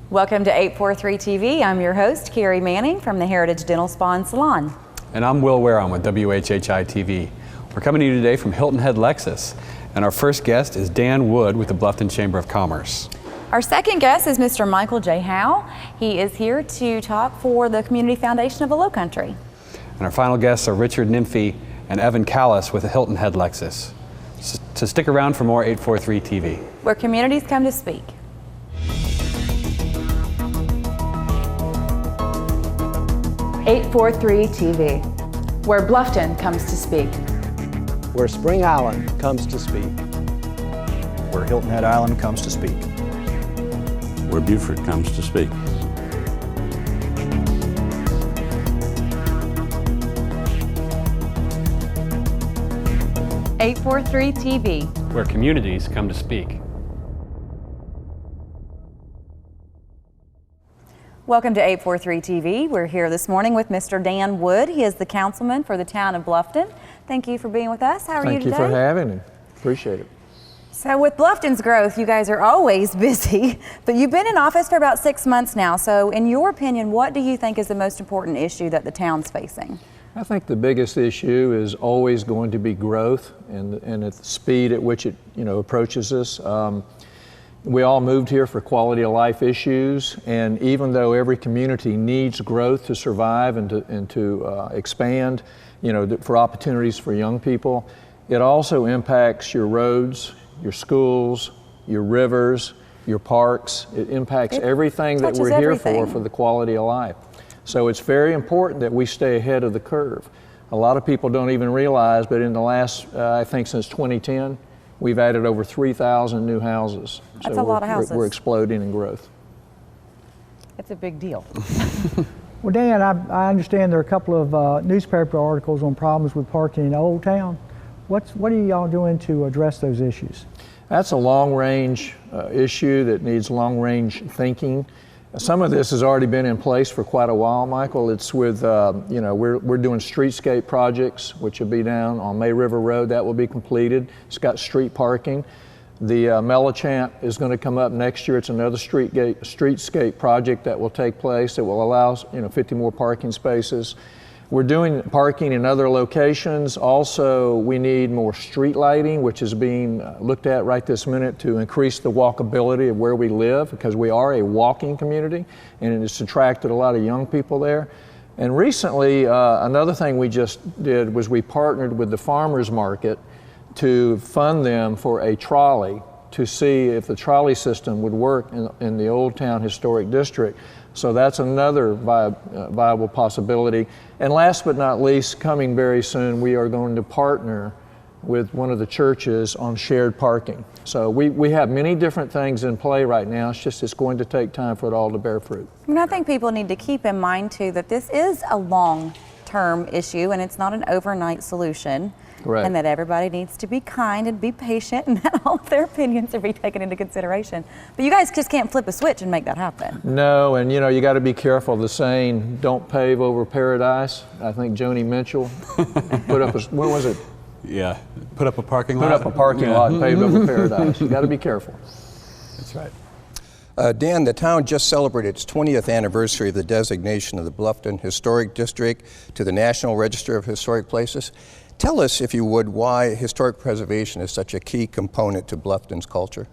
Welcome to 843 TV. I'm your host, Carrie Manning from the Heritage Dental Spa and Salon. And I'm Will Wareham with WHHI-TV. We're coming to you today from Hilton Head Lexus. And our first guest is Dan Wood with the Bluffton Chamber of Commerce. Our second guest is Mr. Michael J. Howe. He is here to talk for the Community Foundation of the Lowcountry. And our final guests are Richard Nymphy and Evan Callis with the Hilton Head Lexus. So stick around for more 843 TV. Where communities come to speak. .843 TV, where Bluffton comes to speak. Where Spring Island comes to speak. Where Hilton Head Island comes to speak. Where Beaufort comes to speak. .843 TV, where communities come to speak. Welcome to 843 TV. We're here this morning with Mr. Dan Wood. He is the councilman for the town of Bluffton. Thank you for being with us. How are you today? Thank you for having me. Appreciate it. So with Bluffton's growth, you guys are always busy, but you've been in office for about 6 months now. So in your opinion, what do you think is the most important issue that the town's facing? I think the biggest issue is always going to be growth and at the speed at which it approaches us. We all moved here for quality of life issues, and even though every community needs growth to survive and to expand, for opportunities for young people, it also impacts your roads, your schools, your rivers, your parks. It impacts everything that we're here for the quality of life. So it's very important that we stay ahead of the curve. A lot of people don't even realize, but in the last, I think since 2010, we've added over 3,000 new houses. That's a lot of houses. We're exploding in growth. It's a big deal. Well, Dan, I understand there are a couple of newspaper articles on problems with parking in Old Town. What are y'all doing to address those issues? That's a long-range issue that needs long-range thinking. Some of this has already been in place for quite a while, Michael. It's with, we're doing streetscape projects, which will be down on May River Road. That will be completed. It's got street parking. The Melichamp is going to come up next year. It's another streetscape project that will take place. It will allow 50 more parking spaces. We're doing parking in other locations. Also, we need more street lighting, which is being looked at right this minute to increase the walkability of where we live, because we are a walking community and it's attracted a lot of young people there. And recently, another thing we just did was we partnered with the farmers market to fund them for a trolley to see if the trolley system would work in the Old Town Historic District. So that's another viable possibility. And last but not least, coming very soon, we are going to partner with one of the churches on shared parking. So we have many different things in play right now. It's going to take time for it all to bear fruit. And I think people need to keep in mind too that this is a long-term issue and it's not an overnight solution. Correct. And that everybody needs to be kind and be patient and that all of their opinions are be taken into consideration. But you guys just can't flip a switch and make that happen. No, and you got to be careful. The saying, don't pave over paradise. I think Joni Mitchell put up what was it? Yeah, put up a parking lot. Put up a parking lot and pave over paradise. You got to be careful. That's right. Dan, the town just celebrated its 20th anniversary of the designation of the Bluffton Historic District to the National Register of Historic Places. Tell us, if you would, why historic preservation is such a key component to Bluffton's culture.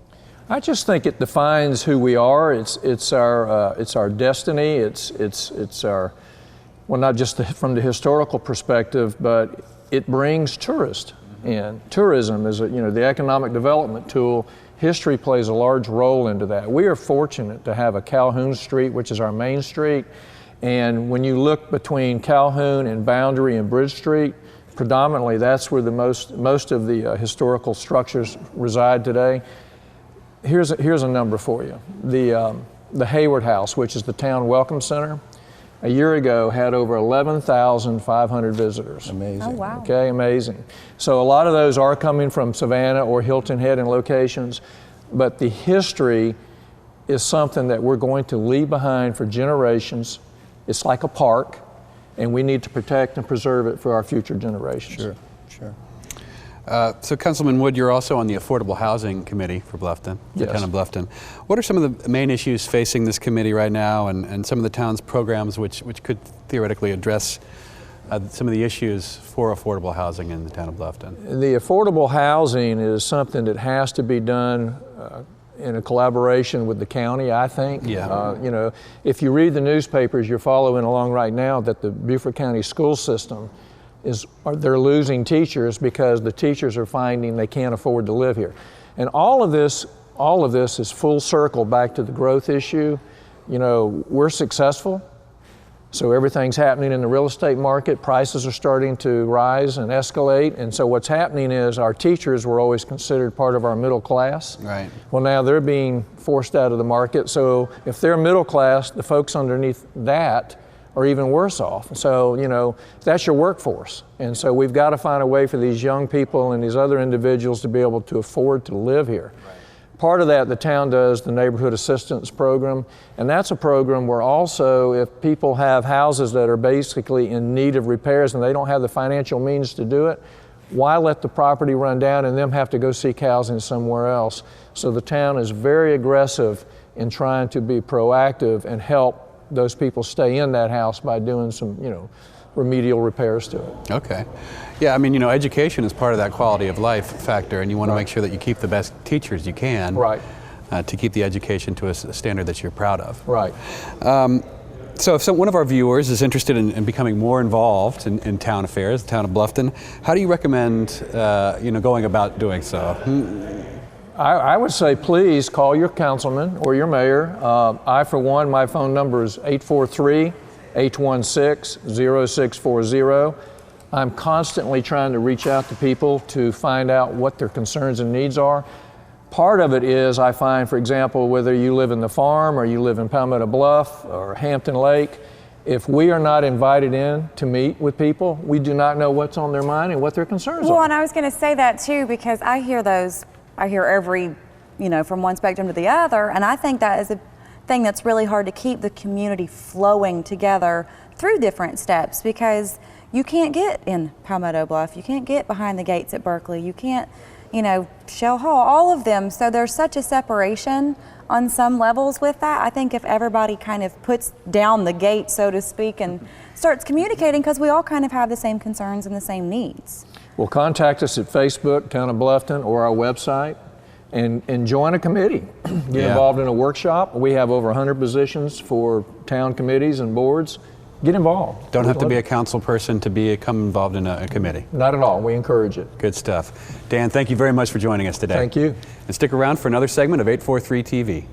I just think it defines who we are. It's our destiny. It's our, well, not just from the historical perspective, but it brings tourists in. Tourism is the economic development tool. History plays a large role into that. We are fortunate to have a Calhoun Street, which is our main street, and when you look between Calhoun and Boundary and Bridge Street, predominantly that's where the most of the historical structures reside today. Here's a number for you. The Hayward House, which is the town welcome center, a year ago had over 11,500 visitors. Amazing. Oh, wow. Okay, amazing. So a lot of those are coming from Savannah or Hilton Head and locations, but the history is something that we're going to leave behind for generations. It's like a park, and we need to protect and preserve it for our future generations. Sure, sure. So Councilman Wood, you're also on the Affordable Housing Committee for Bluffton, the Yes. town of Bluffton. What are some of the main issues facing this committee right now, and some of the town's programs which could theoretically address some of the issues for affordable housing in the town of Bluffton? The affordable housing is something that has to be done in a collaboration with the county, I think. Yeah. You know, if you read the newspapers, you're following along right now that the Beaufort County school system they're losing teachers because the teachers are finding they can't afford to live here. And all of this is full circle back to the growth issue. You know, we're successful, so everything's happening in the real estate market. Prices are starting to rise and escalate, and so what's happening is our teachers were always considered part of our middle class. Right. Well, now they're being forced out of the market, so if they're middle class, the folks underneath that are even worse off. So, you know, that's your workforce. And so we've got to find a way for these young people and these other individuals to be able to afford to live here. Right. Part of that, the town does the Neighborhood Assistance Program, and that's a program where also if people have houses that are basically in need of repairs and they don't have the financial means to do it, why let the property run down and them have to go seek housing somewhere else? So the town is very aggressive in trying to be proactive and help those people stay in that house by doing some, you know, remedial repairs to it. Okay. Yeah, I mean, you know, education is part of that quality of life factor, and you want to make sure that you keep the best teachers you can. Right. To keep the education to a standard that you're proud of. Right. So if one of our viewers is interested in becoming more involved in town affairs, the town of Bluffton, how do you recommend, you know, going about doing so? I would say please call your councilman or your mayor. I, for one, my phone number is 843-816-0640. I'm constantly trying to reach out to people to find out what their concerns and needs are. Part of it is, I find, for example, whether you live in the farm or you live in Palmetto Bluff or Hampton Lake, if we are not invited in to meet with people, we do not know what's on their mind and what their concerns are. Well, and I was going to say that too, because I hear every, you know, from one spectrum to the other, and I think that is a thing that's really hard to keep the community flowing together through different steps, because you can't get in Palmetto Bluff, you can't get behind the gates at Berkeley, you can't, you know, Shell Hall, all of them. So there's such a separation on some levels with that. I think if everybody kind of puts down the gate, so to speak, and starts communicating, because we all kind of have the same concerns and the same needs. Well, contact us at Facebook, Town of Bluffton, or our website, and join a committee. Get involved in a workshop. We have over 100 positions for town committees and boards. Get involved. Don't have to be a council person to become involved in a committee. Not at all. We encourage it. Good stuff. Dan, thank you very much for joining us today. Thank you. And stick around for another segment of 843 TV.